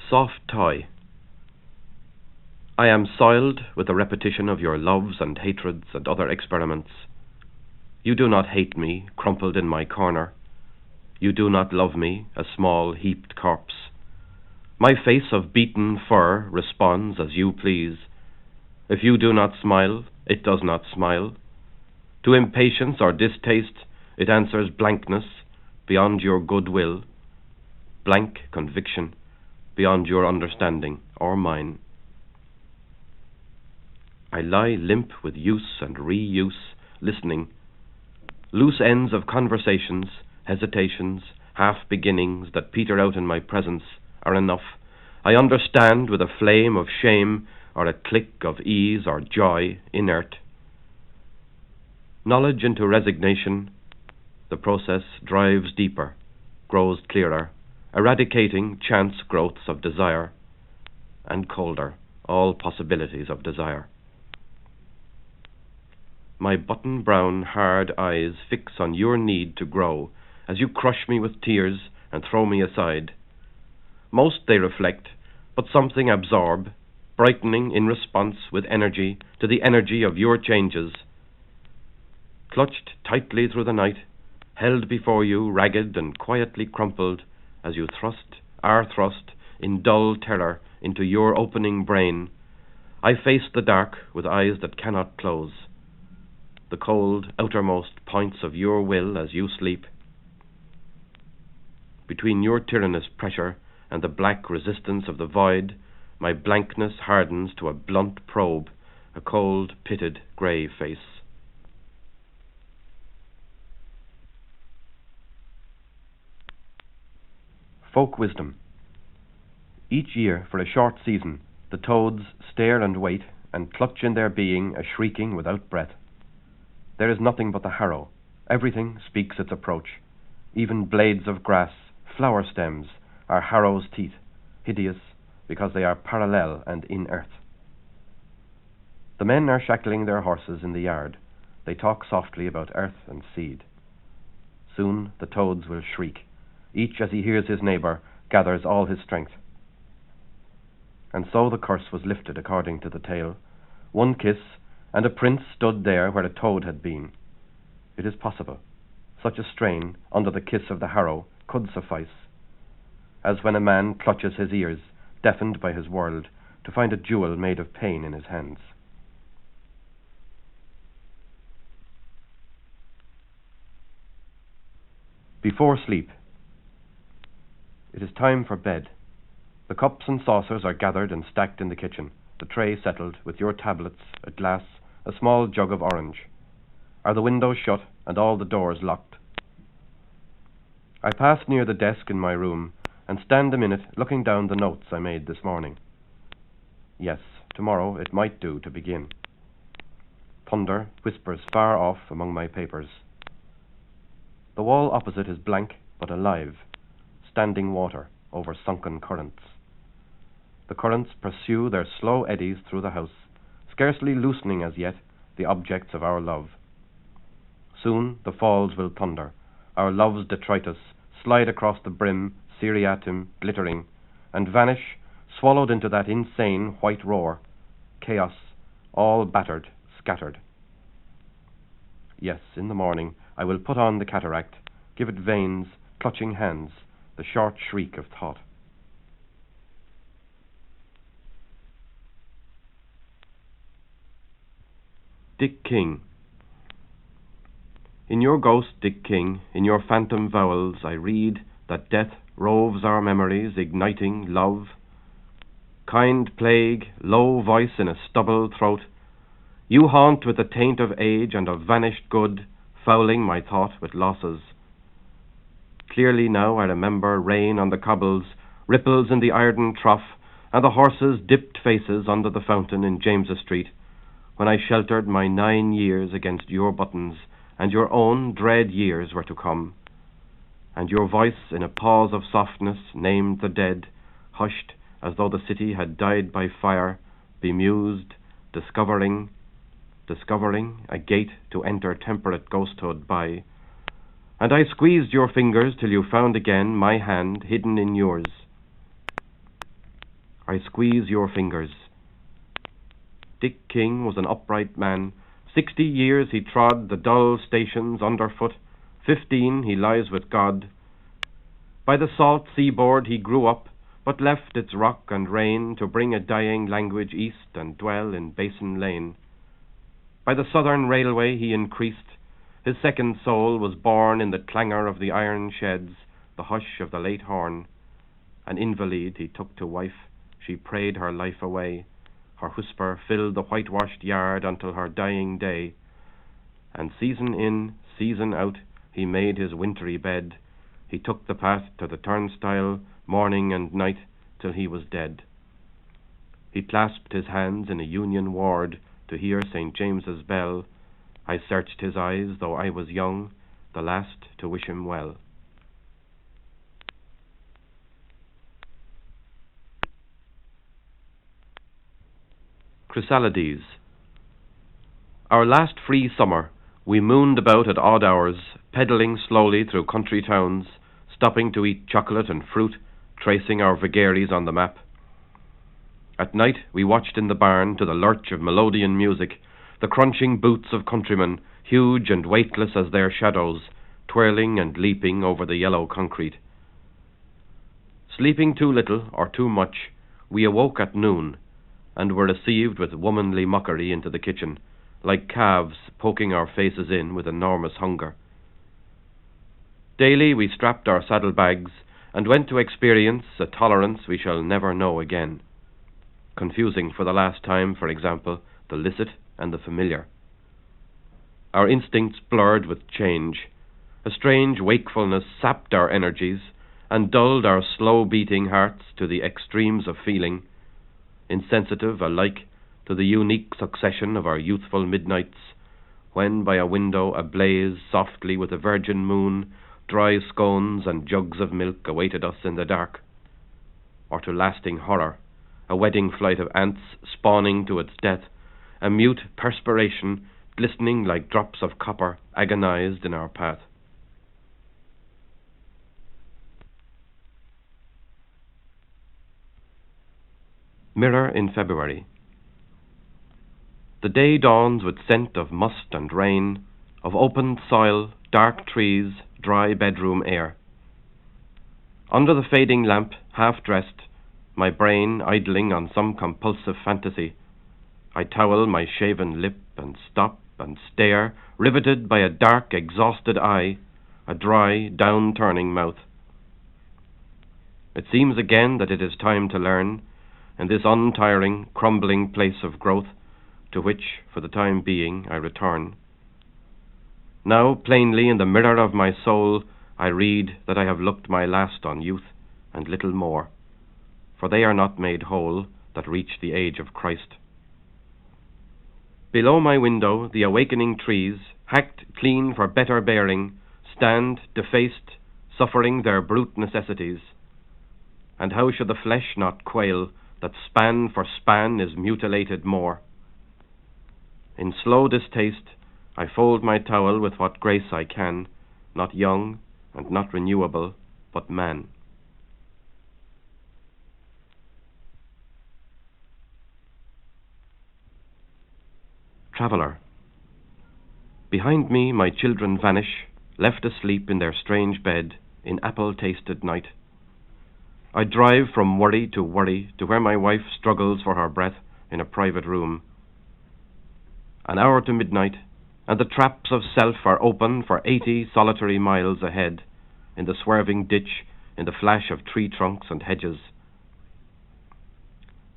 Soft toy. I am soiled with the repetition of your loves and hatreds and other experiments. You do not hate me, crumpled in my corner. You do not love me, a small heaped corpse. My face of beaten fur responds as you please. If you do not smile, it does not smile. To impatience or distaste, it answers blankness beyond your goodwill, blank conviction beyond your understanding or mine. I lie limp with use and reuse, listening. Loose ends of conversations, hesitations, half-beginnings that peter out in my presence are enough. I understand with a flame of shame or a click of ease or joy inert. Knowledge into resignation, the process drives deeper, grows clearer, eradicating chance growths of desire, and colder, all possibilities of desire. My button-brown, hard eyes fix on your need to grow as you crush me with tears and throw me aside. Most they reflect, but something absorb, brightening in response with energy to the energy of your changes. Clutched tightly through the night, held before you ragged and quietly crumpled as you are thrust in dull terror into your opening brain, I face the dark with eyes that cannot close, the cold outermost points of your will as you sleep. Between your tyrannous pressure and the black resistance of the void, my blankness hardens to a blunt probe, a cold, pitted, grey face. Folk wisdom. Each year, for a short season, the toads stare and wait and clutch in their being a shrieking without breath. There is nothing but the harrow. Everything speaks its approach. Even blades of grass, flower stems, are harrow's teeth, hideous because they are parallel and in earth. The men are shackling their horses in the yard. They talk softly about earth and seed. Soon the toads will shriek. Each, as he hears his neighbour, gathers all his strength. And so the curse was lifted according to the tale. One kiss, and a prince stood there where a toad had been. It is possible. Such a strain, under the kiss of the harrow, could suffice. As when a man clutches his ears, deafened by his world, to find a jewel made of pain in his hands. Before sleep. It is time for bed. The cups and saucers are gathered and stacked in the kitchen, the tray settled with your tablets, a glass, a small jug of orange. Are the windows shut and all the doors locked? I pass near the desk in my room and stand a minute looking down the notes I made this morning. Yes, tomorrow it might do to begin. Thunder whispers far off among my papers. The wall opposite is blank but alive, standing water over sunken currents. The currents pursue their slow eddies through the house, scarcely loosening as yet the objects of our love. Soon the falls will thunder, our love's detritus slide across the brim, seriatim, glittering, and vanish, swallowed into that insane white roar, chaos, all battered, scattered. Yes, in the morning I will put on the cataract, give it veins, clutching hands, the short shriek of thought. Dick King. In your ghost, Dick King, in your phantom vowels, I read that death roves our memories, igniting love. Kind plague, low voice in a stubble throat, you haunt with the taint of age and of vanished good, fouling my thought with losses. Clearly now I remember rain on the cobbles, ripples in the iron trough, and the horses' dipped faces under the fountain in James's Street, when I sheltered my 9 years against your buttons, and your own dread years were to come. And your voice in a pause of softness named the dead, hushed as though the city had died by fire, bemused, discovering a gate to enter temperate ghosthood by. And I squeezed your fingers till you found again my hand hidden in yours. I squeeze your fingers. Dick King was an upright man. 60 years he trod the dull stations underfoot. 15 he lies with God. By the salt seaboard he grew up, but left its rock and rain to bring a dying language east and dwell in Basin Lane. By the southern railway he increased. His second soul was born in the clangour of the iron sheds, the hush of the late horn. An invalid he took to wife. She prayed her life away. Her whisper filled the whitewashed yard until her dying day. And season in, season out, he made his wintry bed. He took the path to the turnstile, morning and night, till he was dead. He clasped his hands in a union ward to hear St. James's bell. I searched his eyes, though I was young, the last to wish him well. Chrysalides. Our last free summer, we mooned about at odd hours, pedalling slowly through country towns, stopping to eat chocolate and fruit, tracing our vagaries on the map. At night we watched in the barn to the lurch of melodeon music, the crunching boots of countrymen, huge and weightless as their shadows, twirling and leaping over the yellow concrete. Sleeping too little or too much, we awoke at noon, and were received with womanly mockery into the kitchen, like calves poking our faces in with enormous hunger. Daily we strapped our saddlebags and went to experience a tolerance we shall never know again, confusing for the last time, for example, the licit and the familiar. Our instincts blurred with change. A strange wakefulness sapped our energies and dulled our slow-beating hearts to the extremes of feeling, insensitive alike to the unique succession of our youthful midnights, when by a window ablaze softly with a virgin moon, dry scones and jugs of milk awaited us in the dark, or to lasting horror, a wedding flight of ants spawning to its death, a mute perspiration glistening like drops of copper agonized in our path. Mirror in February. The day dawns with scent of must and rain, of opened soil, dark trees, dry bedroom air. Under the fading lamp, half-dressed, my brain idling on some compulsive fantasy, I towel my shaven lip and stop and stare, riveted by a dark, exhausted eye, a dry, down-turning mouth. It seems again that it is time to learn, in this untiring, crumbling place of growth, to which, for the time being, I return. Now, plainly in the mirror of my soul, I read that I have looked my last on youth, and little more, for they are not made whole that reach the age of Christ. Below my window, the awakening trees, hacked clean for better bearing, stand defaced, suffering their brute necessities. And how should the flesh not quail, that span for span is mutilated more? In slow distaste, I fold my towel with what grace I can, not young and not renewable, but man. Traveller. Behind me my children vanish, left asleep in their strange bed, in apple-tasted night. I drive from worry to where my wife struggles for her breath in a private room. An hour to midnight, and the traps of self are open for 80 solitary miles ahead, in the swerving ditch, in the flash of tree trunks and hedges.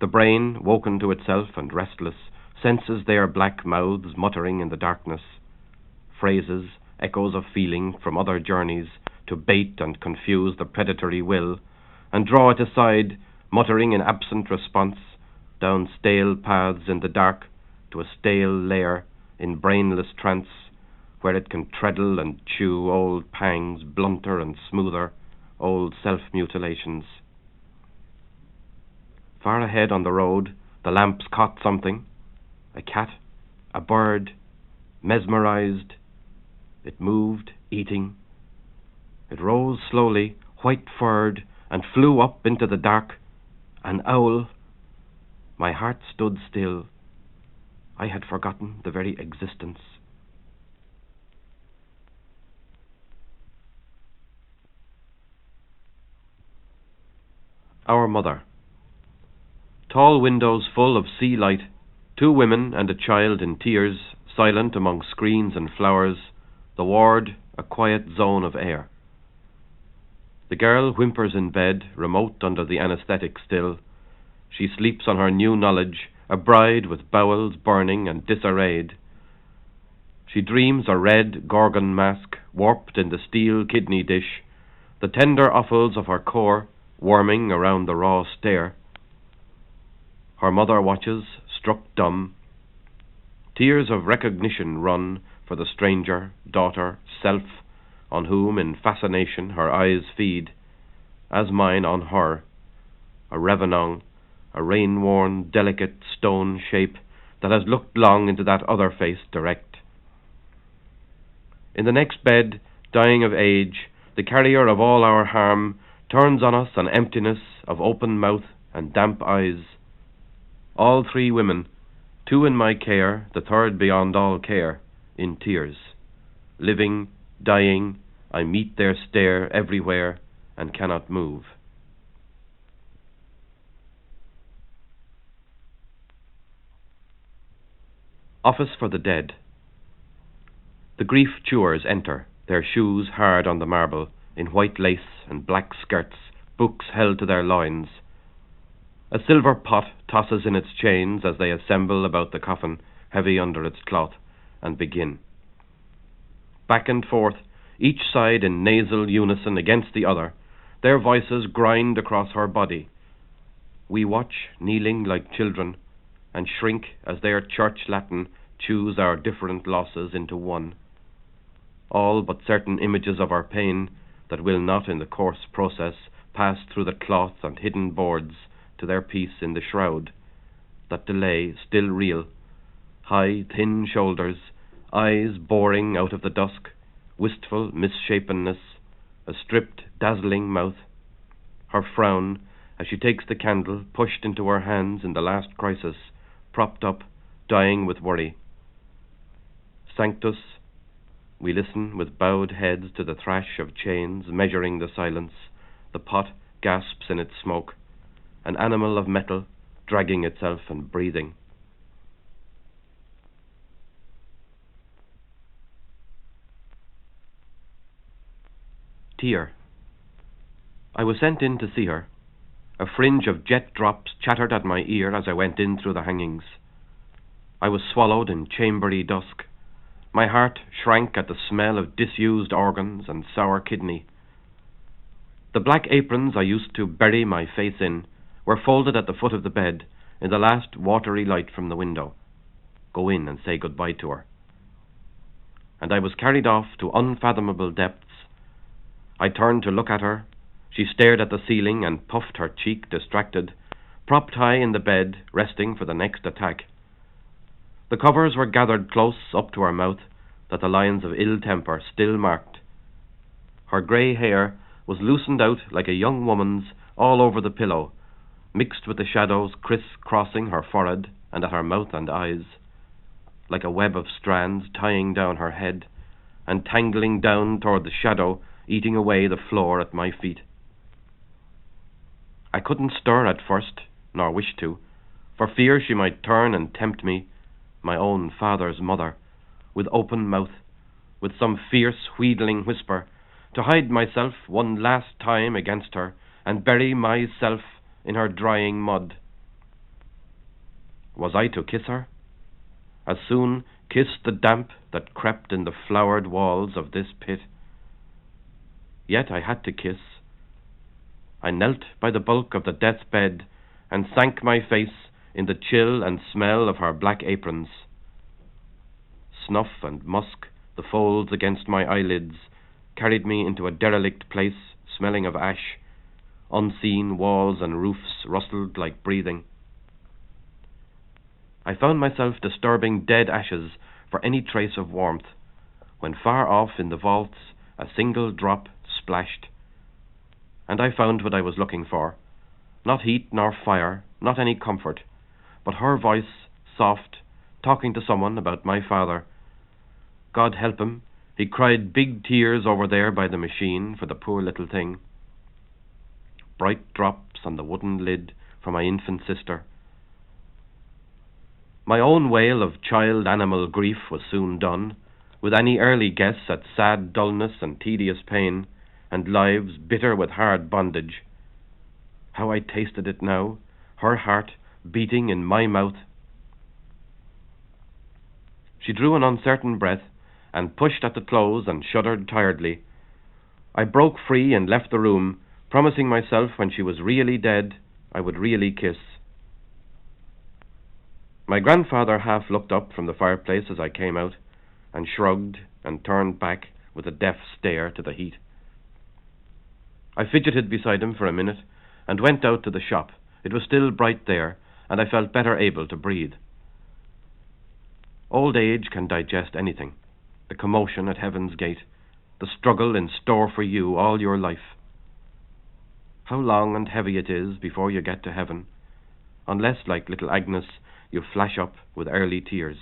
The brain, woken to itself and restless, senses their black mouths muttering in the darkness, phrases, echoes of feeling from other journeys, to bait and confuse the predatory will, and draw it aside, muttering in absent response, down stale paths in the dark, to a stale lair in brainless trance, where it can treadle and chew old pangs blunter and smoother, old self-mutilations. Far ahead on the road, the lamps caught something, a cat, a bird, mesmerized. It moved, eating. It rose slowly, white-furred, and flew up into the dark, an owl My heart stood still. I had forgotten the very existence. Our mother. Tall windows full of sea light, 2 women and a child in tears, silent among screens and flowers, the ward a quiet zone of air. The girl whimpers in bed, remote under the anaesthetic still. She sleeps on her new knowledge, a bride with bowels burning and disarrayed. She dreams a red gorgon mask, warped in the steel kidney dish, the tender offals of her core worming around the raw stair. Her mother watches, struck dumb. Tears of recognition run for the stranger, daughter, self, on whom in fascination her eyes feed, as mine on her, a revenant, a rain-worn, delicate stone shape that has looked long into that other face direct. In the next bed, dying of age, the carrier of all our harm turns on us an emptiness of open mouth and damp eyes. All 3 women, 2 in my care, the 3rd beyond all care, in tears. Living, dying, I meet their stare everywhere and cannot move. Office for the dead. The grief-chewers enter, their shoes hard on the marble, in white lace and black skirts, books held to their loins. A silver pot tosses in its chains as they assemble about the coffin, heavy under its cloth, and begin. Back and forth, each side in nasal unison against the other, their voices grind across her body. We watch, kneeling like children, and shrink as their church Latin chews our different losses into one. All but certain images of our pain that will not in the coarse process pass through the cloth and hidden boards to their peace in the shroud, that delay still real, high, thin shoulders, eyes boring out of the dusk, wistful misshapenness, a stripped, dazzling mouth, her frown as she takes the candle pushed into her hands in the last crisis, propped up, dying with worry. Sanctus, we listen with bowed heads to the thrash of chains measuring the silence. The pot gasps in its smoke, an animal of metal dragging itself and breathing. Tear. I was sent in to see her. A fringe of jet drops chattered at my ear as I went in through the hangings. I was swallowed in chambery dusk. My heart shrank at the smell of disused organs and sour kidney. The black aprons I used to bury my face in were folded at the foot of the bed in the last watery light from the window. Go in and say goodbye to her. And I was carried off to unfathomable depths. I turned to look at her. She stared at the ceiling and puffed her cheek, distracted, propped high in the bed, resting for the next attack. The covers were gathered close up to her mouth, that the lines of ill temper still marked. Her grey hair was loosened out like a young woman's all over the pillow, mixed with the shadows criss-crossing her forehead and at her mouth and eyes, like a web of strands tying down her head and tangling down toward the shadow, eating away the floor at my feet. I couldn't stir at first, nor wish to, for fear she might turn and tempt me, my own father's mother, with open mouth, with some fierce wheedling whisper, to hide myself one last time against her and bury myself in her drying mud. Was I to kiss her? As soon kiss the damp that crept in the flowered walls of this pit? Yet I had to kiss. I knelt by the bulk of the deathbed and sank my face in the chill and smell of her black aprons. Snuff and musk, the folds against my eyelids, carried me into a derelict place smelling of ash. Unseen walls and roofs rustled like breathing. I found myself disturbing dead ashes for any trace of warmth, when far off in the vaults a single drop splashed, and I found what I was looking for. Not heat nor fire, not any comfort, but her voice, soft, talking to someone about my father. God help him, he cried big tears over there by the machine for the poor little thing. Bright drops on the wooden lid for my infant sister. My own wail of child-animal grief was soon done, with any early guess at sad dullness and tedious pain, and lives bitter with hard bondage. How I tasted it now, her heart beating in my mouth. She drew an uncertain breath, and pushed at the clothes and shuddered tiredly. I broke free and left the room, promising myself when she was really dead, I would really kiss. My grandfather half looked up from the fireplace as I came out, and shrugged and turned back with a deaf stare to the heat. I fidgeted beside him for a minute, and went out to the shop. It was still bright there, and I felt better able to breathe. Old age can digest anything. The commotion at Heaven's gate, the struggle in store for you all your life. How long and heavy it is before you get to heaven, unless, like little Agnes, you flash up with early tears.